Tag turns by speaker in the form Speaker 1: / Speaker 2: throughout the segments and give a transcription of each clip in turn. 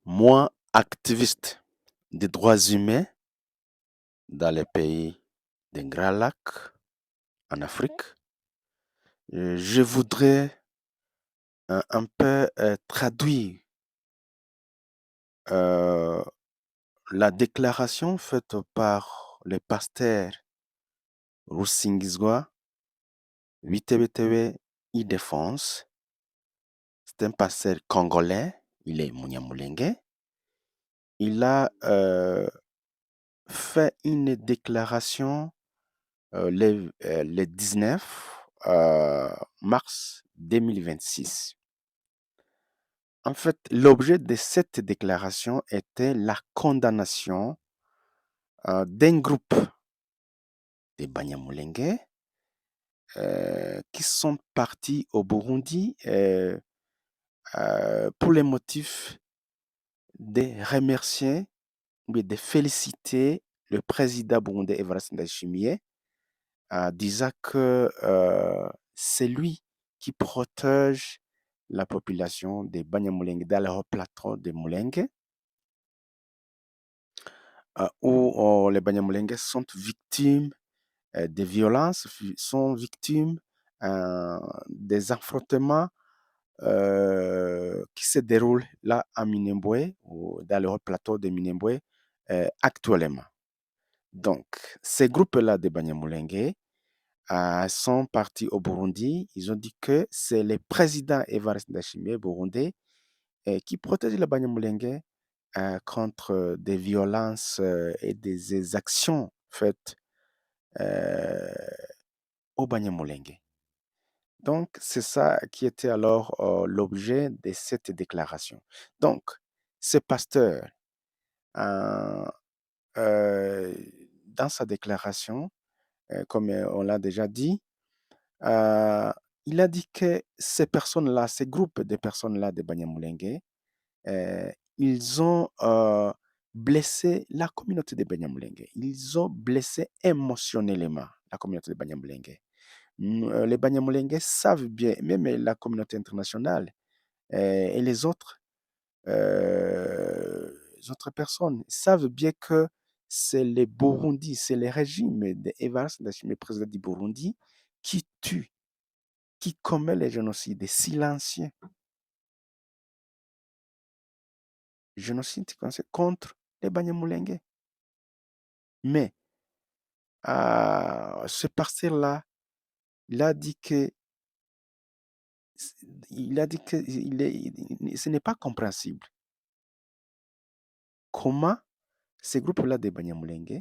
Speaker 1: Moi, activiste des droits humains dans les pays des Grands Lacs en Afrique, je voudrais un peu traduire euh, la déclaration faite par le pasteur Rusingizwa Witebetebe Idéfense. C'est un pasteur congolais, il est Munyamulenge. Il a fait une déclaration le 19 mars 2026. En fait, l'objet de cette déclaration était la condamnation d'un groupe de Banyamulenge qui sont partis au Burundi pour les motifs de remercier ou de féliciter le président burundais Evariste Ndayishimiye, disant que c'est lui qui protège la population des Banyamulenge dans leur plateau de Mulenge, où les Banyamulenge sont victimes des violences, sont victimes des affrontements qui se déroulent là à Minembwe, ou dans le plateau de Minembwe actuellement. Donc, ces groupes-là de Banyamulenge sont partis au Burundi. Ils ont dit que c'est le président Evariste Ndayishimiye burundais qui protège les Banyamulenge contre des violences et des actions faites euh, aux Banyamulenge. Donc, c'est ça qui était alors l'objet de cette déclaration. Donc, ce pasteur, euh, euh, dans sa déclaration, comme on l'a déjà dit, euh, il a dit que ces personnes-là, ces groupes de personnes-là de Banyamulenge, ils ont blessé la communauté de Banyamulenge. Ils ont blessé émotionnellement la communauté de Banyamulenge. Les Banyamulenge savent bien, même la communauté internationale et les autres personnes savent bien que c'est le Burundi, c'est le régime d'Evariste Ndayishimiye, président du Burundi, qui tue, qui commet les génocides silencieux, génocide contre les Banyamulenge. Mais ce pasteur-là, il a dit que ce n'est pas compréhensible. Comment ces groupes-là de Banyamulenge,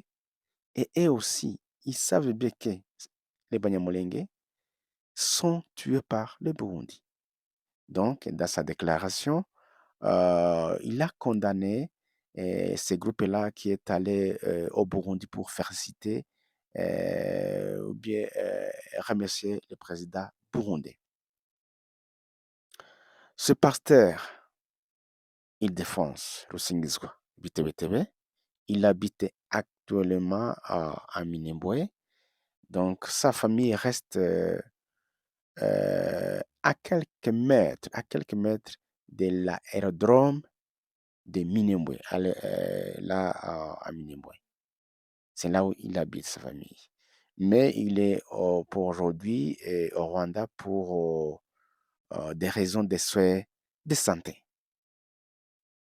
Speaker 1: et eux aussi, ils savent bien que les Banyamulenge sont tués par le Burundi. Donc, dans sa déclaration, il a condamné ces groupes-là qui est allé au Burundi pour féliciter ou bien remercier le président burundais. Ce pasteur, il défonce Rusingizwa Bitebetebe. Il habite actuellement à Minembwe. Donc, sa famille reste à quelques mètres de l'aérodrome de Minembwe, là à Minembwe. C'est là où il habite, sa famille. Mais il est pour aujourd'hui au Rwanda pour des raisons de soins de santé.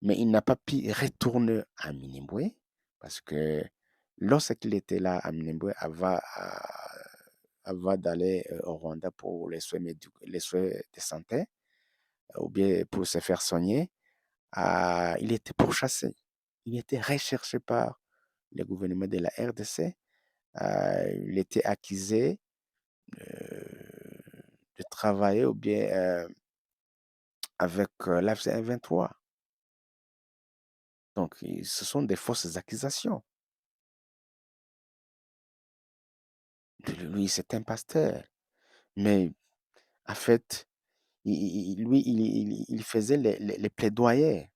Speaker 1: Mais il n'a pas pu retourner à Minembwe parce que lorsqu'il était là à Minembwe, avant d'aller au Rwanda pour les soins de santé ou bien pour se faire soigner, il était pourchassé. Il était recherché par le gouvernement de la RDC. Il était accusé de travailler ou bien avec l'AFC-M23. Donc, ce sont des fausses accusations. Lui, c'est un pasteur. Mais en fait, lui, il faisait les plaidoyers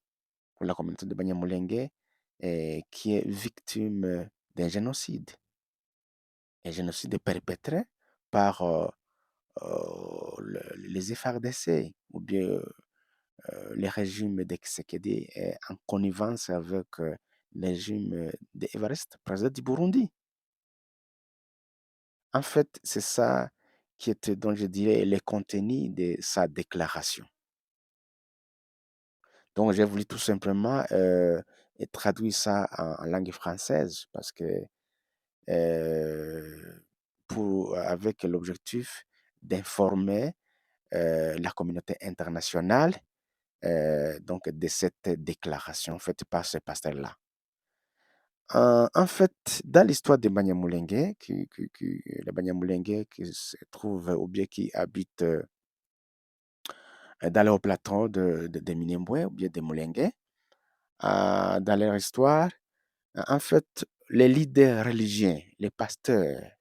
Speaker 1: pour la communauté de Banyamulenge qui est victime d'un génocide. Un génocide perpétré par les FARDC ou bien le régime de Tshisekedi est en connivence avec le régime d'Evariste, président du Burundi. En fait, c'est ça qui était, donc je dirais, le contenu de sa déclaration. Donc, j'ai voulu tout simplement traduire ça en langue française parce que avec l'objectif d'informer la communauté internationale donc de cette déclaration faite par ce pasteur-là. En fait, dans l'histoire de Banyamulenge, le Banyamulenge qui se trouve ou bien qui habite dans le plateau de Minembwe ou bien de Mulenge, dans leur histoire, en fait, les leaders religieux, les pasteurs,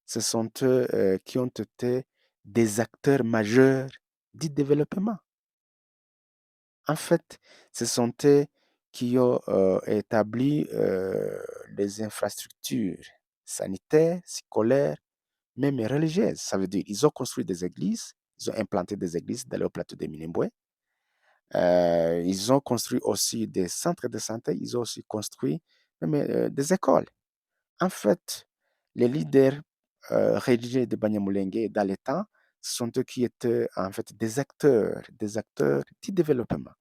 Speaker 1: ce sont eux qui ont été des acteurs majeurs du développement. En fait, ce sont eux qui ont établi les infrastructures sanitaires, scolaires, même religieuses. Ça veut dire ils ont construit des églises, ils ont implanté des églises dans le plateau de Minembwe. Ils ont construit aussi des centres de santé, ils ont aussi construit même des écoles. En fait, les leaders religieux de Banyamulenge dans les temps sont eux qui étaient en fait des acteurs du développement.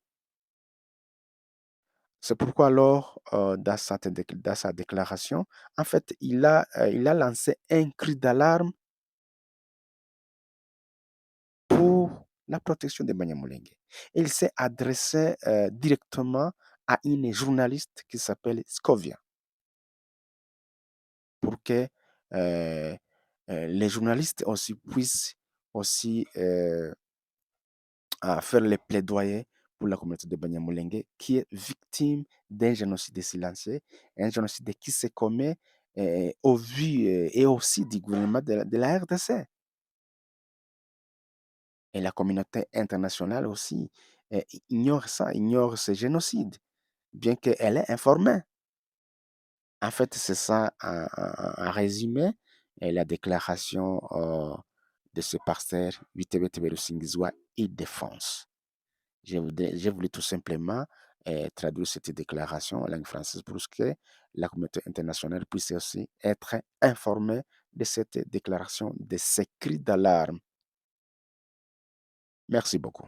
Speaker 1: C'est pourquoi alors, dans sa déclaration, en fait, il a lancé un cri d'alarme pour la protection des Banyamulenge. Il s'est adressé directement à une journaliste qui s'appelle Scovia pour que euh, les journalistes aussi puissent aussi faire les plaidoyers pour la communauté de Banyamulenge qui est victime d'un génocide silencieux, un génocide qui se commet au vu et aussi du gouvernement de la RDC. Et la communauté internationale aussi ignore ça, ignore ce génocide, bien qu'elle est informée. En fait, c'est ça, en résumé, la déclaration de ce pasteur Witebe Singizwa Île-de-France. J'ai voulu tout simplement traduire cette déclaration en langue française pour que la communauté internationale puisse aussi être informée de cette déclaration, de ces cris d'alarme. Merci beaucoup.